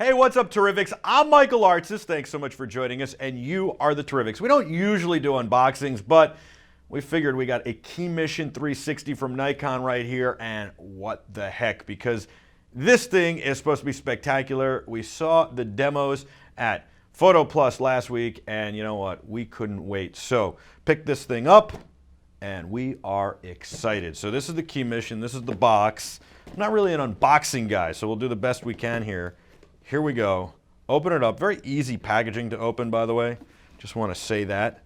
Hey, what's up, Terrifics? I'm Michael Artsis. Thanks so much for joining us, and you are the Terrifics. We don't usually do unboxings, but we figured we got a Keymission 360 from Nikon right here, and what the heck, because this thing is supposed to be spectacular. We saw the demos at Photo Plus last week, and you know what? We couldn't wait. So, picked this thing up, and we are excited. So this is the Keymission, this is the box. I'm not really an unboxing guy, so we'll do the best we can here. Here we go. Open it up. Very easy packaging to open, by the way. Just want to say that.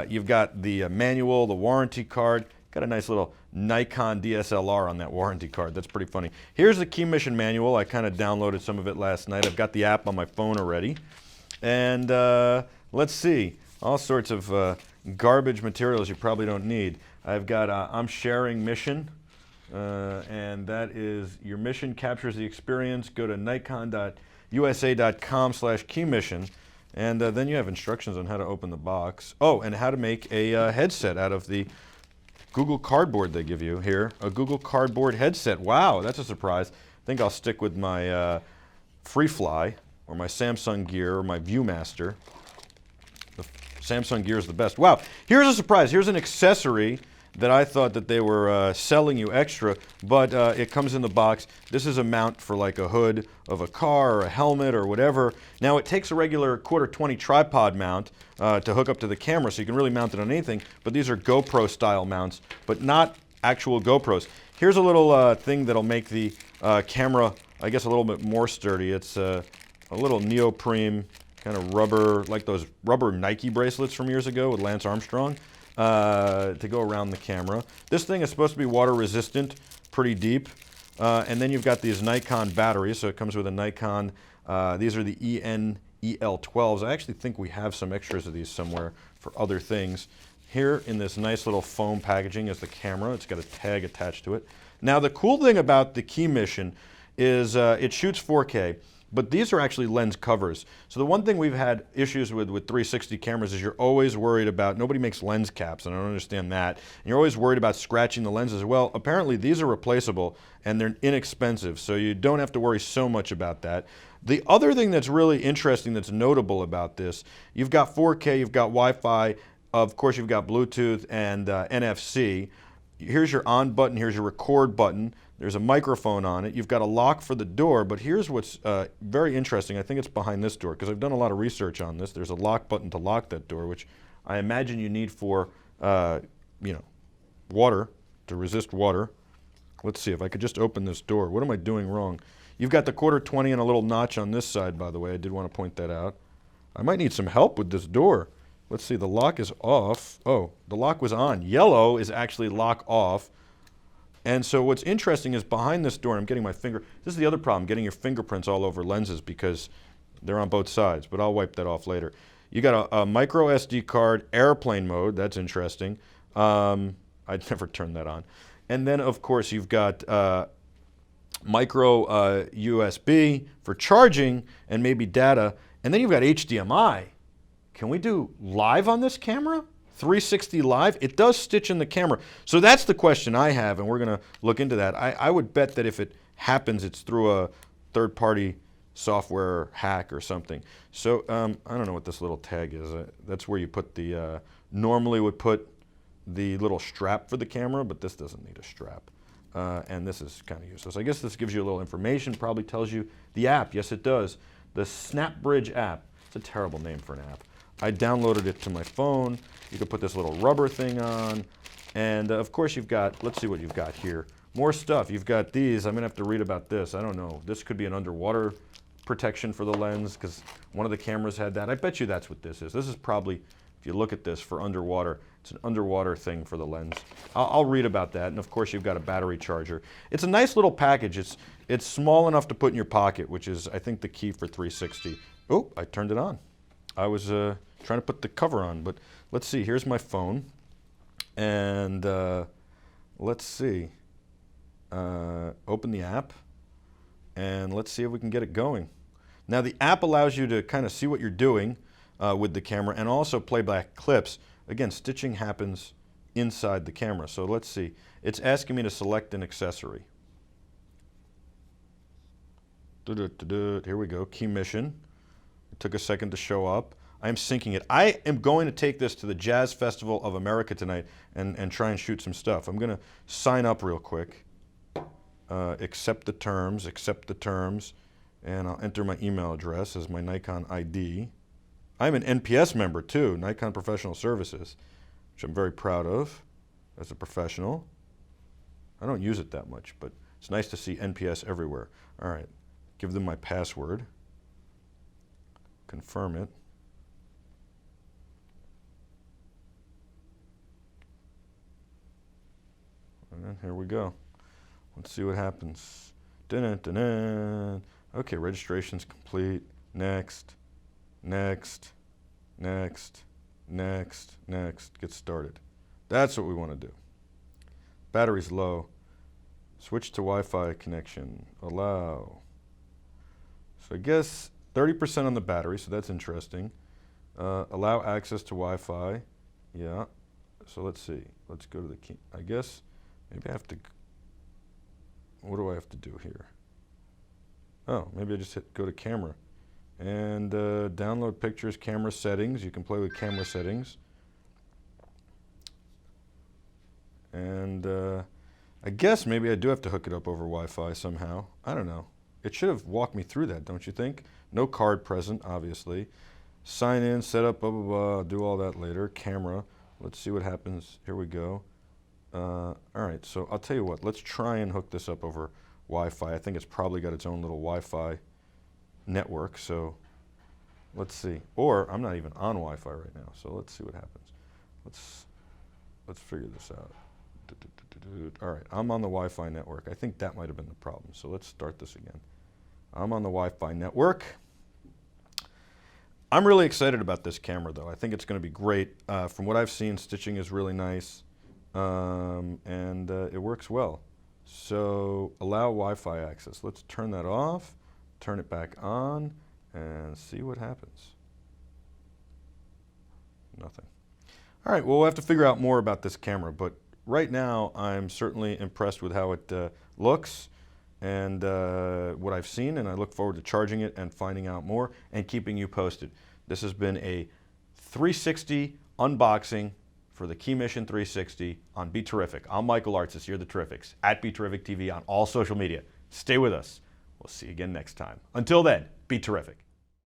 You've got the manual, the warranty card. Got a nice little Nikon DSLR on that warranty card. That's pretty funny. Here's the Keymission manual. I kind of downloaded some of it last night. I've got the app on my phone already. And let's see. All sorts of garbage materials you probably don't need. I've got I'm sharing mission. And that is, your mission captures the experience. Go to nikon.usa.com/keymission, and then you have instructions on how to open the box. Oh, and how to make a headset out of the Google Cardboard they give you here. A Google Cardboard headset. Wow, that's a surprise. I think I'll stick with my FreeFly or my Samsung Gear or my Viewmaster. The Samsung Gear is the best. Wow, here's a surprise. Here's an accessory that I thought that they were selling you extra, but it comes in the box. This is a mount for like a hood of a car or a helmet or whatever. Now it takes a regular 1/4-20 tripod mount to hook up to the camera, so you can really mount it on anything, but these are GoPro style mounts, but not actual GoPros. Here's a little thing that'll make the camera, I guess, a little bit more sturdy. It's a little neoprene kind of rubber, like those rubber Nike bracelets from years ago with Lance Armstrong. To go around the camera. This thing is supposed to be water resistant, pretty deep. And then you've got these Nikon batteries, so it comes with a Nikon. These are the EL12s. I actually think we have some extras of these somewhere for other things. Here in this nice little foam packaging is the camera. It's got a tag attached to it. Now the cool thing about the Keymission is it shoots 4K. But these are actually lens covers. So the one thing we've had issues with 360 cameras is you're always worried about, nobody makes lens caps, and I don't understand that. And you're always worried about scratching the lenses. Well, apparently these are replaceable and they're inexpensive, so you don't have to worry so much about that. The other thing that's really interesting, that's notable about this, you've got 4K, you've got Wi-Fi, of course you've got Bluetooth and NFC. Here's your on button, here's your record button. There's a microphone on it. You've got a lock for the door, but here's what's very interesting. I think it's behind this door, because I've done a lot of research on this. There's a lock button to lock that door, which I imagine you need for, water, to resist water. Let's see if I could just open this door. What am I doing wrong? You've got the 1/4-20 and a little notch on this side, by the way. I did want to point that out. I might need some help with this door. Let's see, the lock is off. Oh, the lock was on. Yellow is actually lock off. And so what's interesting is behind this door, I'm getting my finger, this is the other problem, getting your fingerprints all over lenses because they're on both sides, but I'll wipe that off later. You got a micro SD card, airplane mode, that's interesting. I'd never turn that on. And then of course you've got micro USB for charging and maybe data, and then you've got HDMI. Can we do live on this camera? 360 live? It does stitch in the camera. So that's the question I have, and we're going to look into that. I would bet that if it happens, it's through a third-party software hack or something. So I don't know what this little tag is. That's where you put the, normally would put the little strap for the camera, but this doesn't need a strap. And this is kind of useless. I guess this gives you a little information, probably tells you the app. Yes, it does. The SnapBridge app. It's a terrible name for an app. I downloaded it to my phone. You can put this little rubber thing on. And of course you've got, let's see what you've got here. More stuff. You've got these. I'm going to have to read about this. I don't know. This could be an underwater protection for the lens because one of the cameras had that. I bet you that's what this is. This is probably, if you look at this, for underwater. It's an underwater thing for the lens. I'll read about that. And of course you've got a battery charger. It's a nice little package. It's small enough to put in your pocket, which is, I think, the key for 360. Oh, I turned it on. I was trying to put the cover on, but let's see. Here's my phone, and let's see. Open the app, and let's see if we can get it going. Now, the app allows you to kind of see what you're doing with the camera and also play back clips. Again, stitching happens inside the camera. So let's see. It's asking me to select an accessory. Here we go, Keymission. It took a second to show up. I am syncing it. I am going to take this to the Jazz Festival of America tonight and try and shoot some stuff. I'm going to sign up real quick. Accept the terms, and I'll enter my email address as my Nikon ID. I'm an NPS member too, Nikon Professional Services, which I'm very proud of as a professional. I don't use it that much, but it's nice to see NPS everywhere. All right, give them my password, confirm it. And here we go. Let's see what happens. Dun-dun-dun-dun. Okay, registration's complete. Next, next, next, next, next. Get started. That's what we want to do. Battery's low. Switch to Wi-Fi connection. Allow. So I guess 30% on the battery, so that's interesting. Allow access to Wi-Fi. Yeah. So let's see. Let's go to the key. I guess maybe I have to. What do I have to do here? Oh, maybe I just hit go to camera. And download pictures, camera settings. You can play with camera settings. And I guess maybe I do have to hook it up over Wi-Fi somehow. I don't know. It should have walked me through that, don't you think? No card present, obviously. Sign in, set up, blah, blah, blah. I'll do all that later. Camera. Let's see what happens. Here we go. All right, so I'll tell you what. Let's try and hook this up over Wi-Fi. I think it's probably got its own little Wi-Fi network, so let's see. Or I'm not even on Wi-Fi right now, so let's see what happens. Let's figure this out. All right, I'm on the Wi-Fi network. I think that might have been the problem, so let's start this again. I'm on the Wi-Fi network. I'm really excited about this camera, though. I think it's going to be great. From what I've seen, stitching is really nice, and it works well. So allow Wi-Fi access. Let's turn that off, turn it back on, and see what happens. Nothing. All right, well, we'll have to figure out more about this camera, but right now I'm certainly impressed with how it looks and what I've seen, and I look forward to charging it and finding out more and keeping you posted. This has been a 360 unboxing for the Keymission 360 on BeTerrific. I'm Michael Artsis, you're the Terrifics, at BeTerrific TV on all social media. Stay with us. We'll see you again next time. Until then, be terrific.